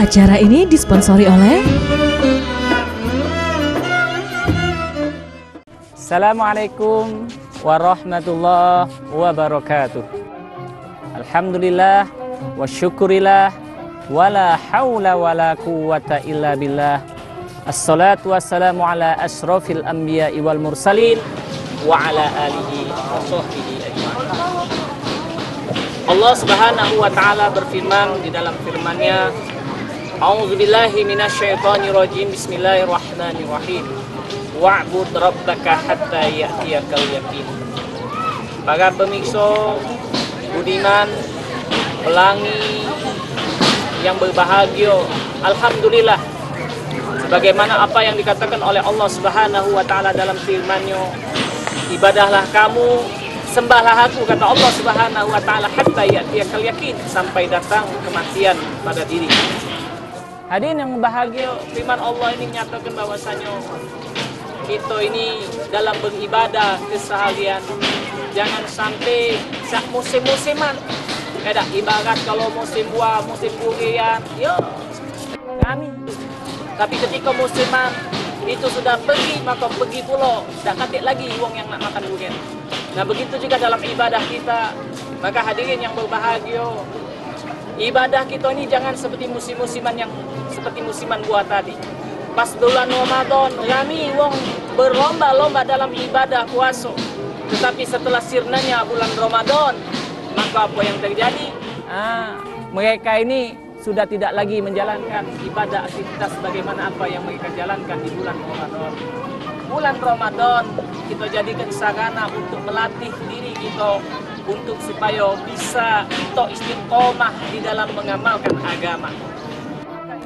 Acara ini disponsori oleh Assalamualaikum warahmatullahi wabarakatuh. Alhamdulillah wa syukurillah wala haula wala quwwata illa billah. Assalatu wassalamu ala asyrafil anbiya'i wal mursalin wa ala alihi wa sahbihi ajma'in. Allah Subhanahu wa taala berfirman di dalam firman-Nya, A'udzubillahi minasyaitonir rajim. Bismillahirrahmanirrahim. Wa'bud rabbaka hatta ya'tiyakal yaqin. Para pemiksa budiman, pelangi yang berbahagia, alhamdulillah, sebagaimana apa yang dikatakan oleh Allah Subhanahu wa taala dalam firman-Nya, ibadahlah kamu, sembahlah aku, kata Allah Subhanahu wa taala, hatta ya'tiyakal yaqin, sampai datang kematian pada diri. Hadirin yang bahagia, firman Allah ini menyatakan bahwasanya kita ini dalam beribadah keseharian jangan sampai sak musim-musiman. Ibarat kalau musim buah, musim durian, kami. Tapi ketika musiman itu sudah pergi, maka pergi pula, tidak katik lagi wong yang nak makan durian. Nah begitu juga dalam ibadah kita. Maka hadirin yang berbahagia, ibadah kita ini jangan seperti musim-musiman yang seperti musiman buah tadi. Pas bulan Ramadan, kami wong berlomba-lomba dalam ibadah puasa. Tetapi setelah sirnanya bulan Ramadan, maka apa yang terjadi? Mereka ini sudah tidak lagi menjalankan ibadah aktivitas sebagaimana apa yang mereka jalankan di bulan Ramadan. Bulan Ramadan kita jadikan sarana untuk melatih diri kita untuk supaya bisa kita istiqomah di dalam mengamalkan agama.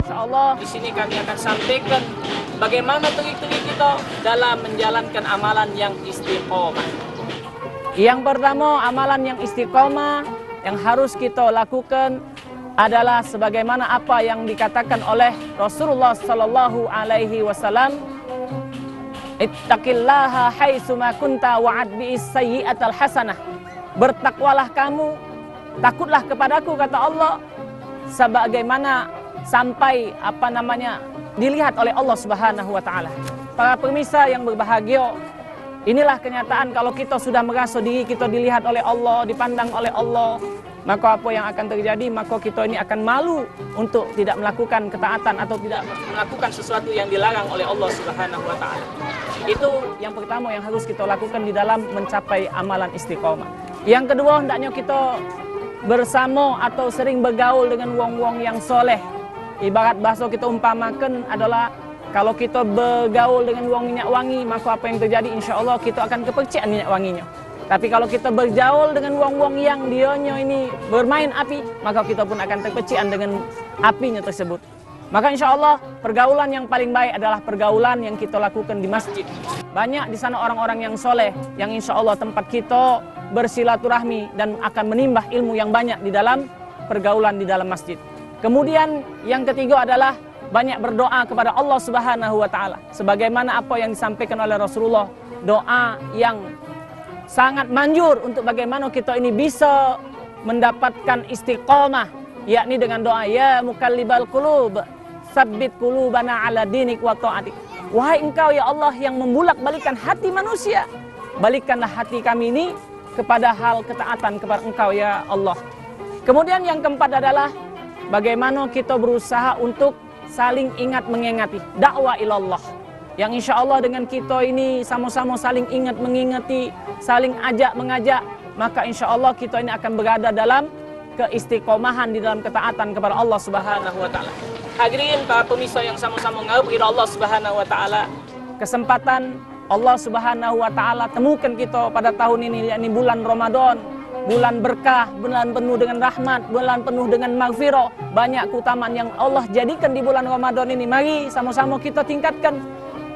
Insya Allah di sini kami akan sampaikan bagaimana trik-trik kita dalam menjalankan amalan yang istiqomah. Yang pertama, amalan yang istiqomah yang harus kita lakukan adalah sebagaimana apa yang dikatakan oleh Rasulullah Sallallahu Alaihi Wasallam, Ittaqillaha haitsu ma kunta wa'adbi'is sayyi'atal hasanah. Bertakwalah kamu, takutlah kepadaku, kata Allah, sebagaimana sampai dilihat oleh Allah Subhanahu wa taala. Para pemirsa yang berbahagia, inilah kenyataan kalau kita sudah merasa diri kita dilihat oleh Allah, dipandang oleh Allah, maka apa yang akan terjadi? Maka kita ini akan malu untuk tidak melakukan ketaatan atau tidak melakukan sesuatu yang dilarang oleh Allah Subhanahu wa taala. Itu yang pertama yang harus kita lakukan di dalam mencapai amalan istiqomah. Yang kedua, hendaknya kita bersama atau sering bergaul dengan wong-wong yang soleh. Ibarat bahasa kita umpamakan adalah kalau kita bergaul dengan wong minyak wangi, maka apa yang terjadi? Insya Allah kita akan kepercayaan minyak wanginya. Tapi kalau kita bergaul dengan wong-wong yang dianya ini bermain api, maka kita pun akan terpercayaan dengan apinya tersebut. Maka insya Allah pergaulan yang paling baik adalah pergaulan yang kita lakukan di masjid. Banyak di sana orang-orang yang soleh, yang insya Allah tempat kita bersilaturahmi dan akan menimba ilmu yang banyak di dalam pergaulan di dalam masjid. Kemudian yang ketiga adalah banyak berdoa kepada Allah Subhanahu wa taala. Sebagaimana apa yang disampaikan oleh Rasulullah, doa yang sangat manjur untuk bagaimana kita ini bisa mendapatkan istiqomah, yakni dengan doa, ya mukallibal qulub, sabbit qulubana ala dinik wa ta'atik. Wahai engkau ya Allah yang membulak-balikan hati manusia, balikkanlah hati kami ini kepada hal ketaatan kepada engkau ya Allah. Kemudian yang keempat adalah bagaimana kita berusaha untuk saling ingat mengingati, dakwah ilallah. Yang insya Allah dengan kita ini sama-sama saling ingat mengingati, saling ajak mengajak, maka insya Allah kita ini akan berada dalam keistiqomahan di dalam ketaatan kepada Allah Subhanahu wa taala. Hadirin para pemirsa yang sama-sama mengabdi Allah Subhanahu wa taala, kesempatan Allah Subhanahu wa taala temukan kita pada tahun ini, yakni bulan Ramadan, bulan berkah, bulan penuh dengan rahmat, bulan penuh dengan maghfirah, banyak keutamaan yang Allah jadikan di bulan Ramadan ini. Mari sama-sama kita tingkatkan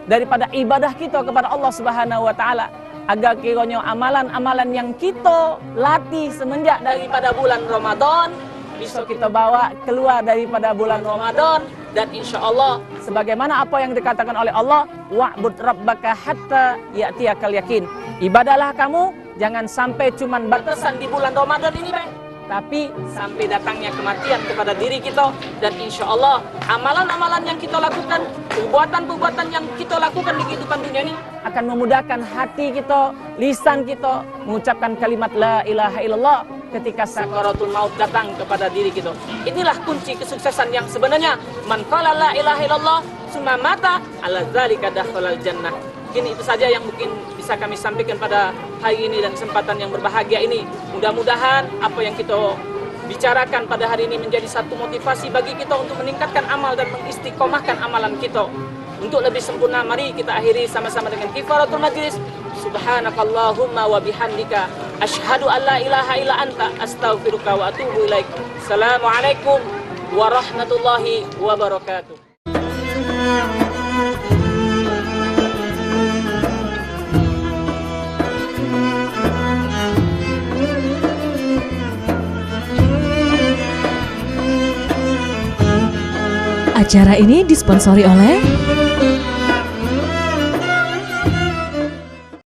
daripada ibadah kita kepada Allah Subhanahu wa taala, agar kiranya amalan-amalan yang kita latih semenjak daripada bulan Ramadan bisa kita bawa keluar daripada bulan Ramadan, dan insya Allah sebagaimana apa yang dikatakan oleh Allah, wa'bud rabbaka hatta ya'tiyakal yakin. Ibadahlah kamu, jangan sampai cuman batasan di bulan Ramadan ini, tapi sampai datangnya kematian kepada diri kita. Dan insya Allah amalan-amalan yang kita lakukan, perbuatan-perbuatan yang kita lakukan di kehidupan dunia ini akan memudahkan hati kita, lisan kita mengucapkan kalimat la ilaha illallah ketika sakaratul maut datang kepada diri kita. Inilah kunci kesuksesan yang sebenarnya. Man qala la ilaha illallah summa mata ala dzalika dakhalal jannah. Mungkin itu saja yang mungkin bisa kami sampaikan pada hari ini dan kesempatan yang berbahagia ini. Mudah-mudahan apa yang kita bicarakan pada hari ini menjadi satu motivasi bagi kita untuk meningkatkan amal dan mengistiqomahkan amalan kita. Untuk lebih sempurna, mari kita akhiri sama-sama dengan kifaratul majlis. Subhanakallahumma wa bihamdika asyhadu an la ilaha illa anta astaghfiruka wa atubu ilaik. Assalamualaikum warahmatullahi wabarakatuh. Acara ini disponsori oleh